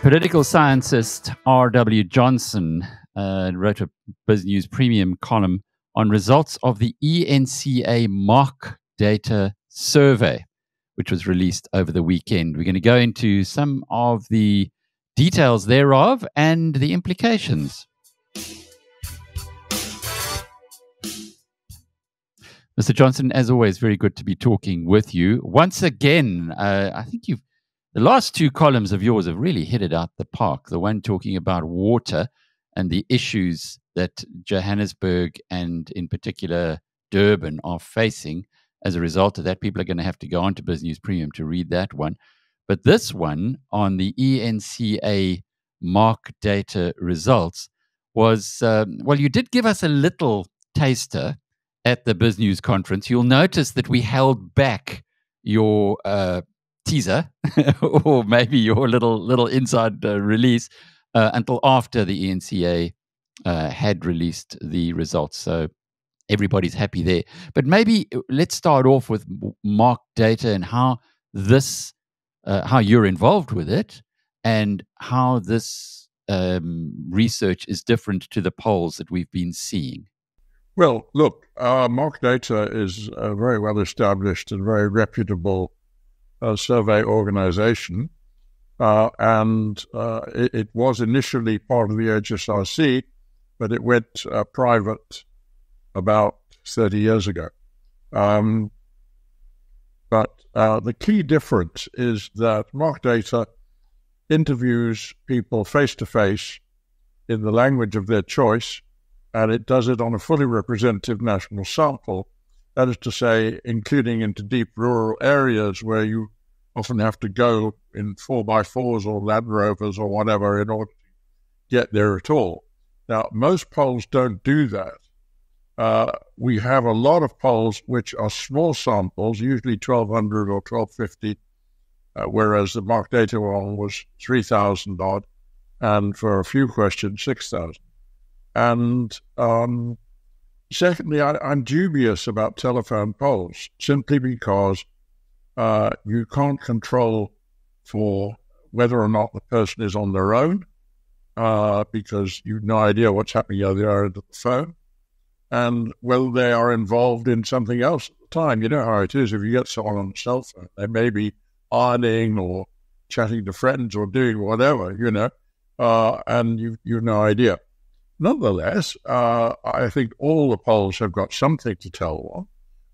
Political scientist R.W. Johnson wrote a BizNews premium column on results of the ENCA mock data survey, which was released over the weekend. We're going to go into some of the details thereof and the implications. Mr. Johnson, as always, very good to be talking with you. Once again, I think the last two columns of yours have really hit it out the park. The one talking about water and the issues that Johannesburg and in particular Durban are facing as a result of that. People are going to have to go on to BizNews Premium to read that one. But this one on the ENCA mock data results was, well, you did give us a little taster at the BizNews conference. You'll notice that we held back your teaser or maybe your little inside release until after the ENCA had released the results. So everybody's happy there. But maybe let's start off with mock data and how you're involved with it and how this research is different to the polls that we've been seeing. Well, look, mock data is a very well-established and very reputable survey organization, and it was initially part of the HSRC, but it went private about 30 years ago. But the key difference is that mock data interviews people face-to-face in the language of their choice, and it does it on a fully representative national sample. That is to say, including into deep rural areas where you often have to go in 4x4s or Land Rovers or whatever in order to get there at all. Now, most polls don't do that. We have a lot of polls which are small samples, usually 1,200 or 1,250, whereas the mock data one was 3,000 odd, and for a few questions, 6,000. And secondly, I'm dubious about telephone polls simply because you can't control for whether or not the person is on their own because you've no idea what's happening on the other end of the phone, and whether they are involved in something else at the time. You know how it is if you get someone on a cell phone. They may be ironing or chatting to friends or doing whatever, and you've no idea. Nonetheless, I think all the polls have got something to tell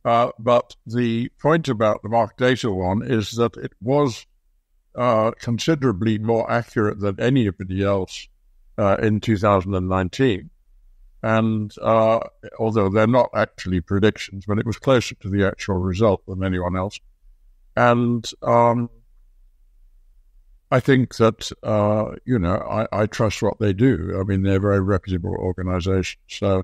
one. But the point about the mock data one is that it was considerably more accurate than anybody else in 2019. And although they're not actually predictions, but it was closer to the actual result than anyone else. And I think that, I trust what they do. I mean, they're a very reputable organization. So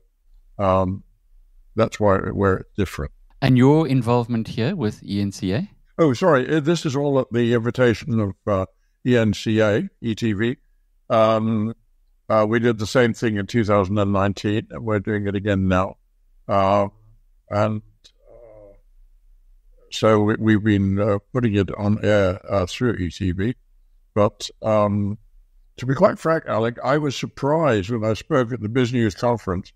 that's where it's different. And your involvement here with ENCA? Oh, sorry. This is all at the invitation of ENCA, ETV. We did the same thing in 2019, and we're doing it again now. So we've been putting it on air through ETV. But to be quite frank, Alec, I was surprised when I spoke at the BizNews conference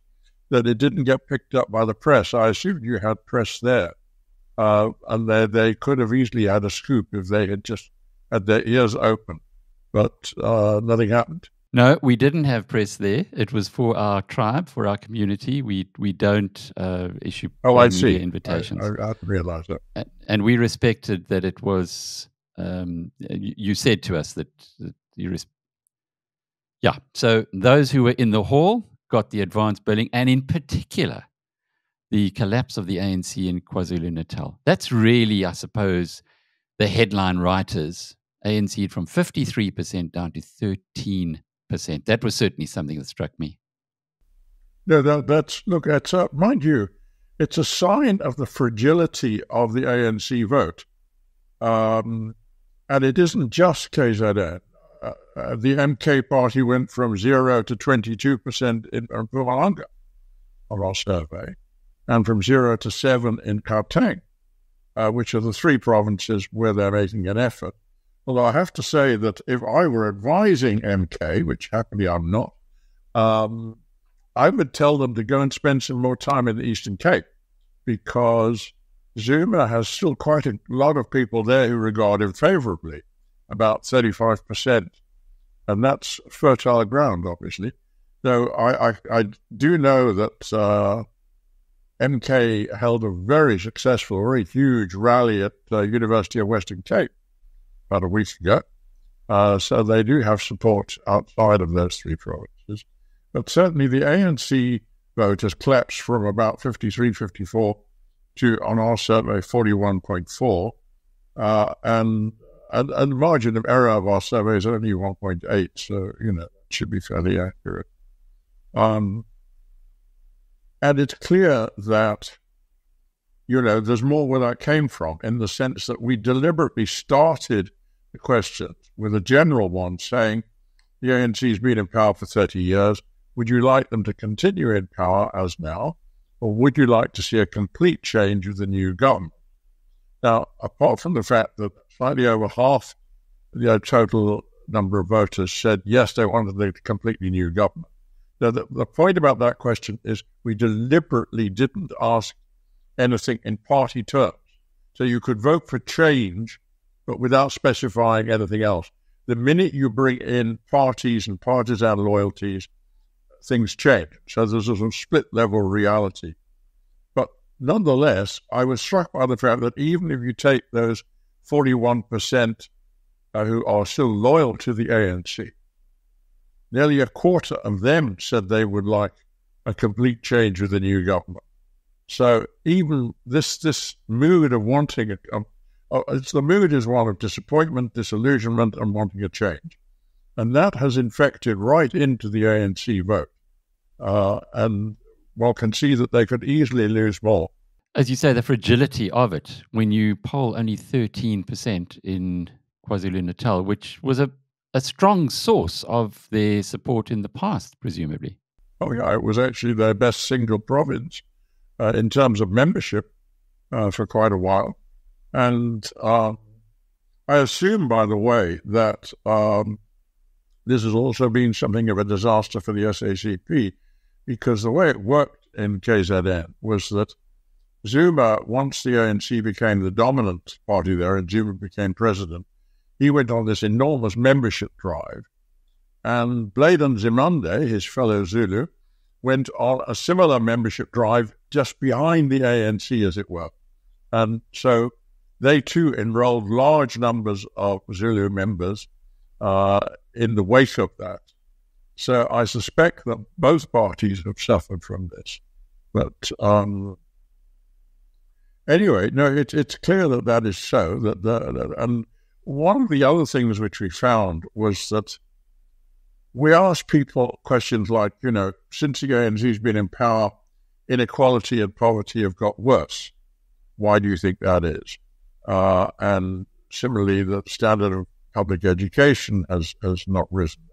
that it didn't get picked up by the press. I assumed you had press there, and they could have easily had a scoop if they had just had their ears open. But nothing happened. No, we didn't have press there. It was for our tribe, for our community. We don't issue media invitations. I didn't realize that. And we respected that it was... you said to us that you so those who were in the hall got the advance billing, and in particular, the collapse of the ANC in KwaZulu-Natal. That's really, I suppose, the headline writers. ANC from 53% down to 13%. That was certainly something that struck me. No, that's mind you, it's a sign of the fragility of the ANC vote. And it isn't just KZN. The MK party went from 0 to 22% in Mpumalanga on our survey, and from 0 to 7 in Gauteng, which are the three provinces where they're making an effort. Although I have to say that if I were advising MK, which happily I'm not, I would tell them to go and spend some more time in the Eastern Cape, because Zuma has still quite a lot of people there who regard him favorably, about 35%. And that's fertile ground, obviously. Though I do know that MK held a very successful, very huge rally at the University of Western Cape about a week ago. So they do have support outside of those three provinces. But certainly the ANC vote has collapsed from about 53, 54 to, on our survey, 41.4. And the margin of error of our survey is only 1.8. So, it should be fairly accurate. And it's clear that, there's more where that came from, in the sense that we deliberately started the question with a general one saying, the ANC has been in power for 30 years. Would you like them to continue in power as now, or would you like to see a complete change of the new government? Now, apart from the fact that slightly over half the total number of voters said yes, they wanted a completely new government. Now, the point about that question is we deliberately didn't ask anything in party terms. So you could vote for change, but without specifying anything else. The minute you bring in parties and partisan loyalties, things change. So there's a sort of split-level reality. But nonetheless, I was struck by the fact that even if you take those 41% who are still loyal to the ANC, nearly a quarter of them said they would like a complete change with the new government. So even this mood of wanting the mood is one of disappointment, disillusionment, and wanting a change. And that has infected right into the ANC vote. And one can see that they could easily lose more. As you say, the fragility of it, when you poll only 13% in KwaZulu-Natal, which was a strong source of their support in the past, presumably. Oh, yeah, it was actually their best single province in terms of membership for quite a while. And I assume, by the way, that this has also been something of a disaster for the SACP, because the way it worked in KZN was that Zuma, once the ANC became the dominant party there and Zuma became president, he went on this enormous membership drive. And Bladen Zimande, his fellow Zulu, went on a similar membership drive just behind the ANC, as it were. And so they too enrolled large numbers of Zulu members in the wake of that. So I suspect that both parties have suffered from this. But anyway, no, it's clear that is so. And one of the other things which we found was that we asked people questions like, since the ANC's been in power, inequality and poverty have got worse. Why do you think that is? And similarly, the standard of public education has not risen.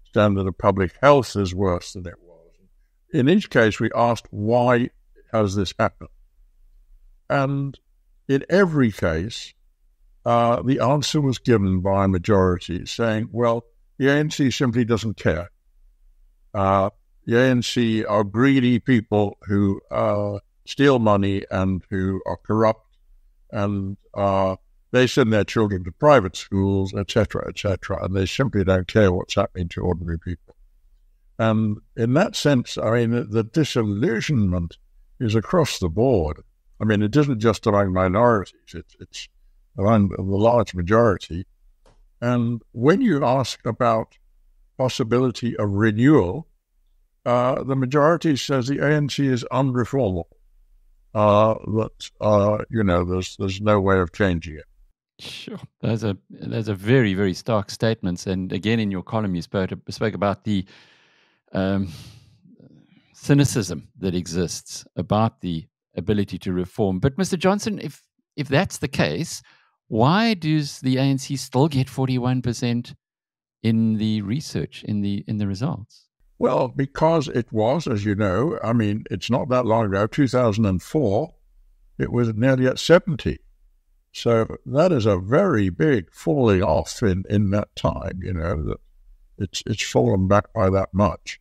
Standard of public health is worse than it was. In each case, we asked, why has this happened? And in every case, the answer was given by a majority saying, well, the ANC simply doesn't care. The ANC are greedy people who steal money and who are corrupt, and they send their children to private schools, etc., and they simply don't care what's happening to ordinary people. And in that sense, I mean, the disillusionment is across the board. I mean, it isn't just among minorities, it's among the large majority. And when you ask about possibility of renewal, the majority says the ANC is unreformable. There's no way of changing it. Sure, those are very, very stark statements. And again, in your column, you spoke about the cynicism that exists about the ability to reform. But Mr. Johnson, if that's the case, why does the ANC still get 41% in the research, in the results? Well, because it was, as you know, I mean, it's not that long ago, 2004, it was nearly at 70. So that is a very big falling off in that time, that it's fallen back by that much.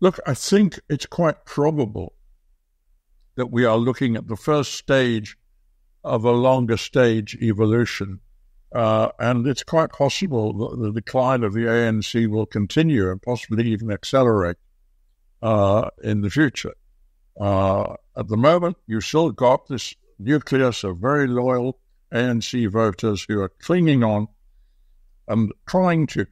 Look, I think it's quite probable that we are looking at the first stage of a longer stage evolution, and it's quite possible that the decline of the ANC will continue and possibly even accelerate in the future. At the moment, you've still got this nucleus of very loyal ANC voters who are clinging on and trying to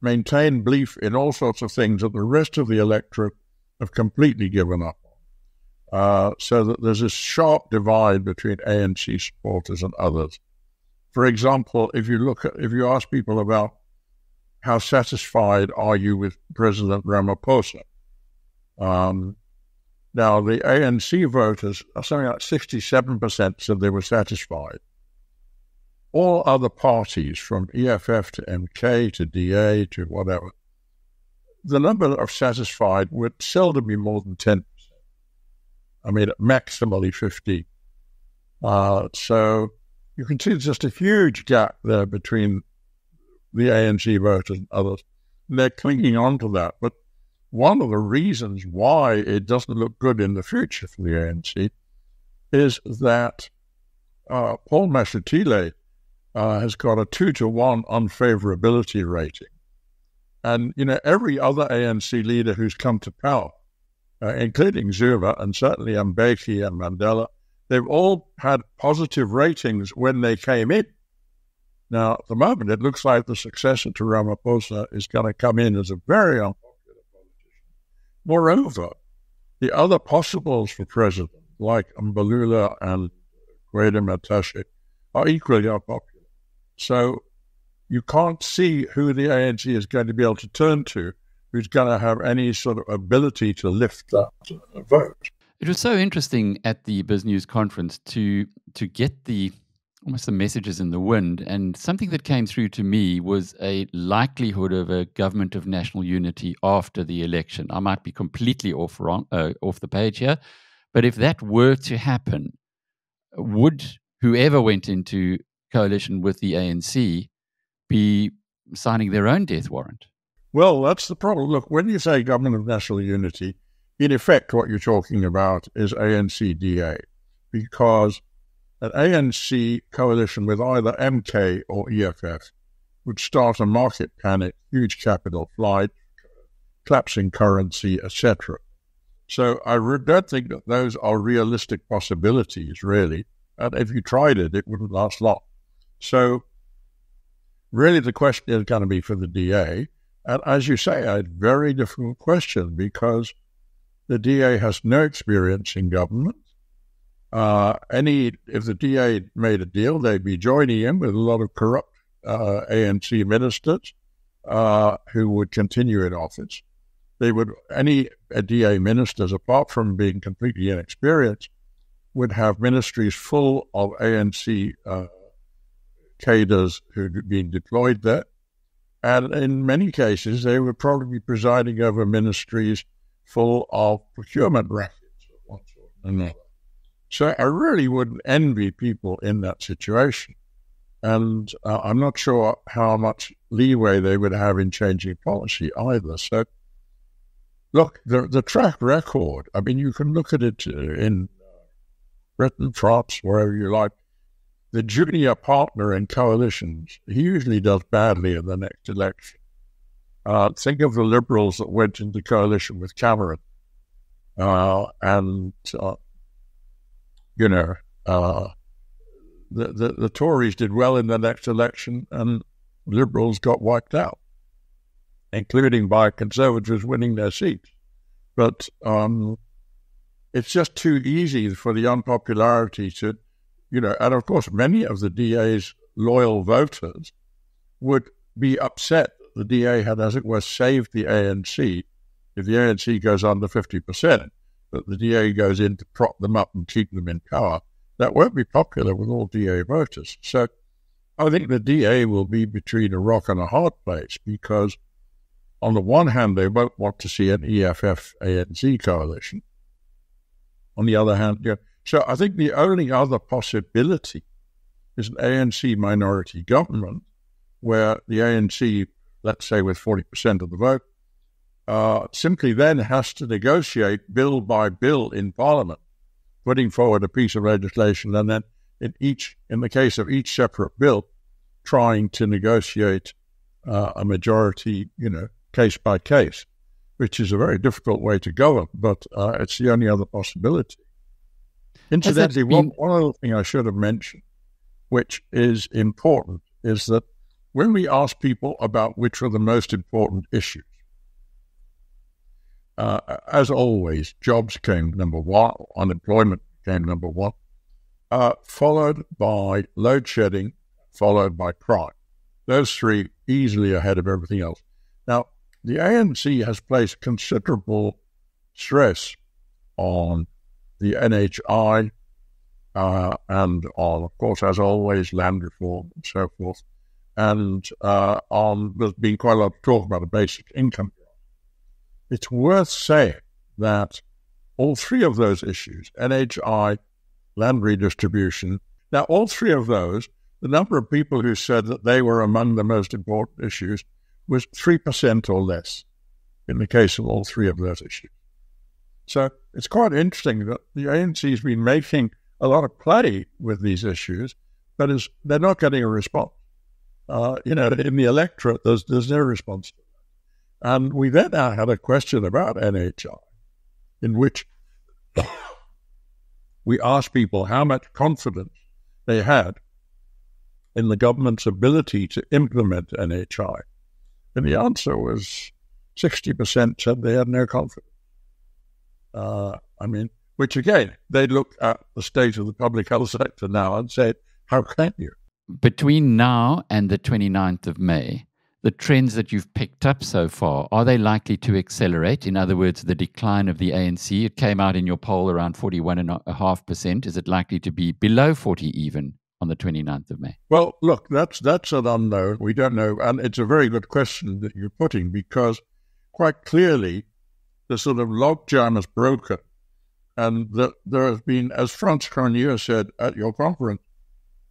maintain belief in all sorts of things that the rest of the electorate have completely given up on. So that there's this sharp divide between ANC supporters and others. For example, if you ask people about how satisfied are you with President Ramaphosa, now the ANC voters, something like 67% said they were satisfied. All other parties, from EFF to MK to DA to whatever, the number of satisfied would seldom be more than 10%. I mean, maximally 50. So you can see there's just a huge gap there between the ANC voters and others. And they're clinging on to that. But one of the reasons why it doesn't look good in the future for the ANC is that Paul Mashatile has got a 2-to-1 unfavorability rating. And, every other ANC leader who's come to power, including Zuma and certainly Mbeki and Mandela, they've all had positive ratings when they came in. Now, at the moment, it looks like the successor to Ramaphosa is going to come in as a very unpopular politician. Moreover, the other possibles for president, like Mbalula and Gwede Mantashe, are equally unpopular. So you can't see who the ANC is going to be able to turn to who's going to have any sort of ability to lift that vote. It was so interesting at the BizNews conference to get almost the messages in the wind, and something that came through to me was a likelihood of a government of national unity after the election. I might be completely off the page here, but if that were to happen, would whoever went into coalition with the ANC be signing their own death warrant? Well, that's the problem. Look, when you say government of national unity, in effect what you're talking about is ANC-DA, because an ANC coalition with either MK or EFF would start a market panic, huge capital flight, collapsing currency, etc. So I don't think that those are realistic possibilities, really. And if you tried it, it wouldn't last long. So really the question is going to be for the DA. And as you say, a very difficult question because the DA has no experience in government. If the DA made a deal, they'd be joining in with a lot of corrupt ANC ministers who would continue in office. Any DA ministers, apart from being completely inexperienced, would have ministries full of ANC cadres who'd been deployed there. And in many cases, they would probably be presiding over ministries full of procurement rackets of one sort or another. So I really wouldn't envy people in that situation. And I'm not sure how much leeway they would have in changing policy either. So, look, the track record, I mean, you can look at it in Britain, France, wherever you like. The junior partner in coalitions, he usually does badly in the next election. Think of the Liberals that went into coalition with Cameron. The Tories did well in the next election and Liberals got wiped out, including by Conservatives winning their seats. But it's just too easy for the unpopularity to, and of course many of the DA's loyal voters would be upset that the DA had, as it were, saved the ANC. If the ANC goes under 50%, but the DA goes in to prop them up and keep them in power, that won't be popular with all DA voters. So I think the DA will be between a rock and a hard place because on the one hand, they won't want to see an EFF-ANC coalition. On the other hand, so I think the only other possibility is an ANC minority government where the ANC, let's say with 40% of the vote, simply then has to negotiate bill by bill in Parliament, putting forward a piece of legislation, and then in the case of each separate bill, trying to negotiate a majority, case by case, which is a very difficult way to govern, but it's the only other possibility. Incidentally, one other thing I should have mentioned, which is important, is that when we ask people about which are the most important issues, as always, jobs came number one, unemployment came number one, followed by load shedding, followed by crime. Those three easily ahead of everything else. Now, the ANC has placed considerable stress on the NHI and on, of course, as always, land reform and so forth. And there's been quite a lot of talk about a basic income. It's worth saying that all three of those issues, NHI, land redistribution, now all three of those, the number of people who said that they were among the most important issues was 3% or less in the case of all three of those issues. So it's quite interesting that the ANC has been making a lot of play with these issues, but they're not getting a response. In the electorate, there's no response to that. And we then had a question about NHI, in which we asked people how much confidence they had in the government's ability to implement NHI. And the answer was 60% said they had no confidence. Which again, they look at the state of the public health sector now and say, how can you? Between now and the 29th of May, the trends that you've picked up so far, are they likely to accelerate? In other words, the decline of the ANC, it came out in your poll around 41.5%. Is it likely to be below 40 even on the 29th of May? Well, look, that's an unknown. We don't know. And it's a very good question that you're putting, because quite clearly the sort of logjam is broken. And there has been, as Franz Cornier said at your conference,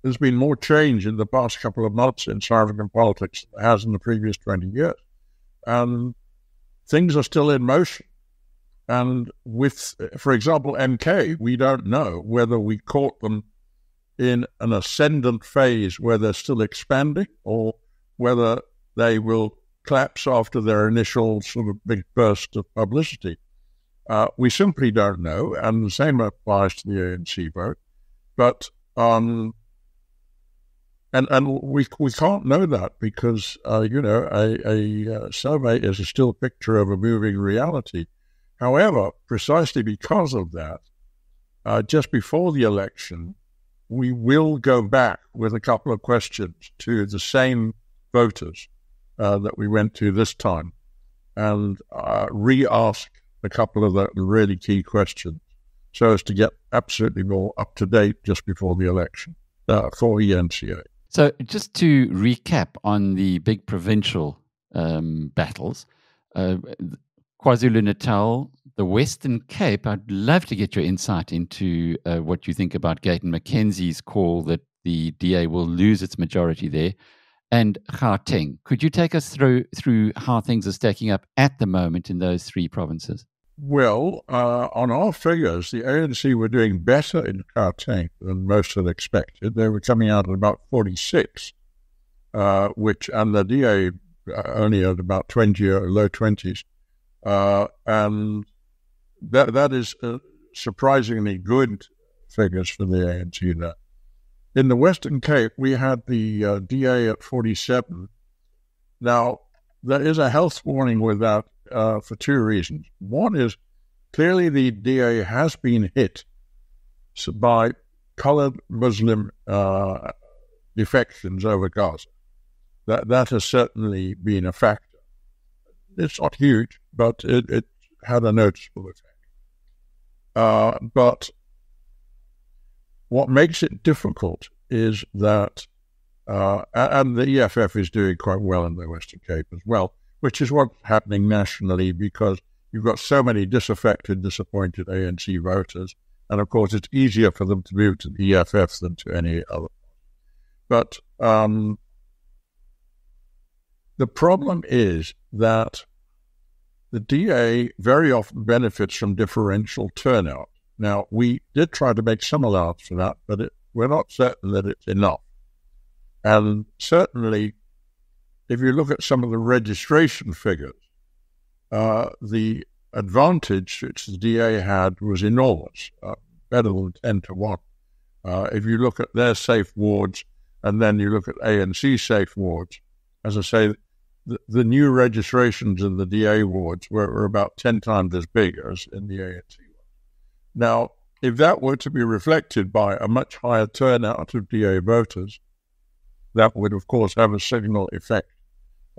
there's been more change in the past couple of months in South African politics than there has in the previous 20 years. And things are still in motion. And with, for example, MK, we don't know whether we caught them in an ascendant phase where they're still expanding, or whether they will collapse after their initial sort of big burst of publicity. We simply don't know, and the same applies to the ANC vote. But And we can't know that because, a survey is a still picture of a moving reality. However, precisely because of that, just before the election, we will go back with a couple of questions to the same voters that we went to this time and re-ask a couple of the really key questions so as to get absolutely more up-to-date just before the election for ENCA. So just to recap on the big provincial battles, KwaZulu-Natal, the Western Cape, I'd love to get your insight into what you think about Gayton Mackenzie's call that the DA will lose its majority there, and Gauteng. Could you take us through how things are stacking up at the moment in those three provinces? Well, on our figures, the ANC were doing better in Gauteng than most had expected. They were coming out at about 46, and the DA only at about 20 or low 20s. And that is surprisingly good figures for the ANC there. In the Western Cape, we had the DA at 47. Now, there is a health warning with that for two reasons. One is clearly the DA has been hit by coloured Muslim defections over Gaza. That has certainly been a factor. It's not huge, but it had a noticeable effect. But what makes it difficult is that, and the EFF is doing quite well in the Western Cape as well, which is what's happening nationally because you've got so many disaffected, disappointed ANC voters, and of course it's easier for them to move to the EFF than to any other. But the problem is that the DA very often benefits from differential turnout. Now, we did try to make some allowance for that, but we're not certain that it's enough. And certainly, if you look at some of the registration figures, the advantage which the DA had was enormous, better than 10 to 1. If you look at their safe wards and then you look at ANC safe wards, as I say, the new registrations in the DA wards were about 10 times as big as in the ANC ones. Now, if that were to be reflected by a much higher turnout of DA voters, that would, of course, have a signal effect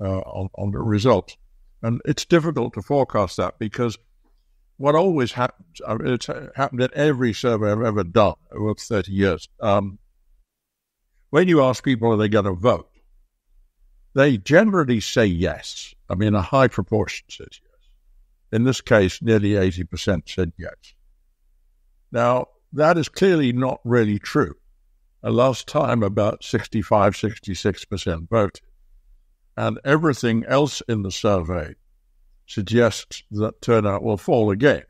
on the results. And it's difficult to forecast that because what always happens, it's happened in every survey I've ever done over 30 years. When you ask people are they going to vote, they generally say yes. I mean, a high proportion says yes. In this case, nearly 80% said yes. Now, that is clearly not really true. Last time, about 65, 66% voted. And everything else in the survey suggests that turnout will fall again.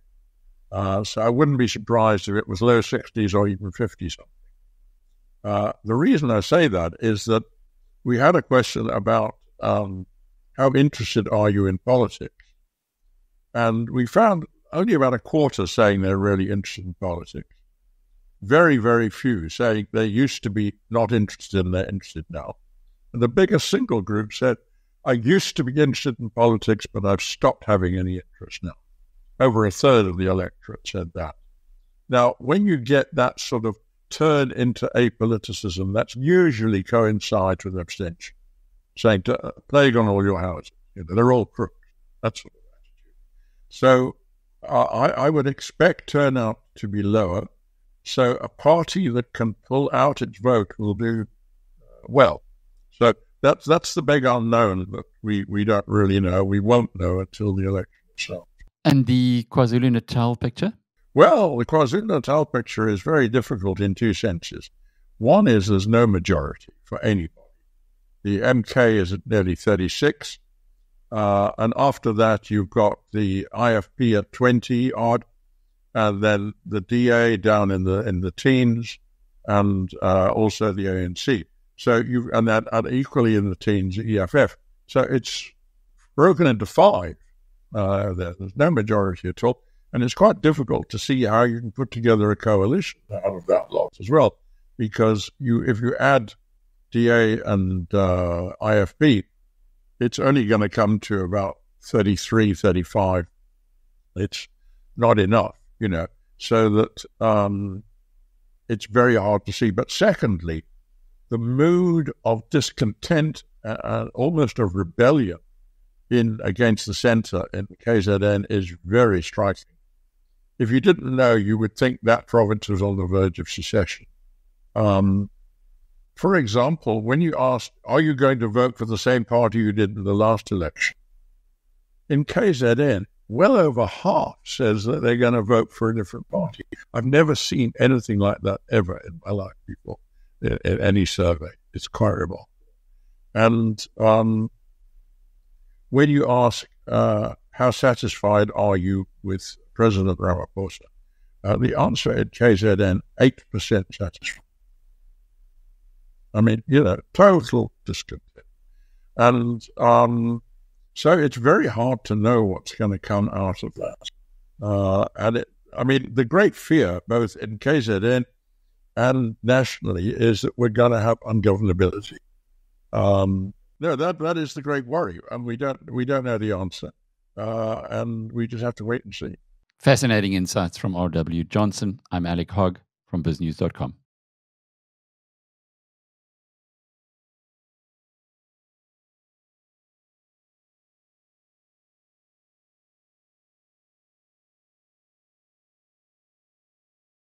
So I wouldn't be surprised if it was low 60s or even 50-something. The reason I say that is that we had a question about how interested are you in politics? And we found only about a quarter saying they're really interested in politics. Very, very few saying they used to be not interested and they're interested now. And the biggest single group said, I used to be interested in politics, but I've stopped having any interest now. Over a third of the electorate said that. Now, when you get that sort of turn into apoliticism, that usually coincides with abstention, saying, plague on all your houses. They're all crooks. That sort of attitude. So I would expect turnout to be lower. So a party that can pull out its vote will do well. So that's the big unknown that we don't really know. We won't know until the election itself. And the KwaZulu-Natal picture? Well, the KwaZulu-Natal picture is very difficult in two senses. One is there's no majority for anybody. The MK is at nearly 36, and after that you've got the IFP at 20 odd, and then the DA down in the teens, and also the ANC. So and equally in the teens, the EFF. So it's broken into 5. There's no majority at all. And it's quite difficult to see how you can put together a coalition out of that lot as well, because if you add DA and IFB, it's only going to come to about 33, 35. It's not enough, so that it's very hard to see. But secondly, the mood of discontent and almost of rebellion against the centre in KZN is very striking. If you didn't know, you would think that province was on the verge of secession. For example, when you asked, are you going to vote for the same party you did in the last election? In KZN, well over half says that they're going to vote for a different party. I've never seen anything like that ever in my life before, in any survey. It's quite remarkable. And when you ask, how satisfied are you with President Ramaphosa? The answer at KZN, 8% satisfied. I mean, total discontent. And so it's very hard to know what's going to come out of that. The great fear, both in KZN and nationally, is that we're going to have ungovernability. No, that is the great worry, and we don't know the answer, and we just have to wait and see. Fascinating insights from R.W. Johnson. I'm Alec Hogg from BizNews.com.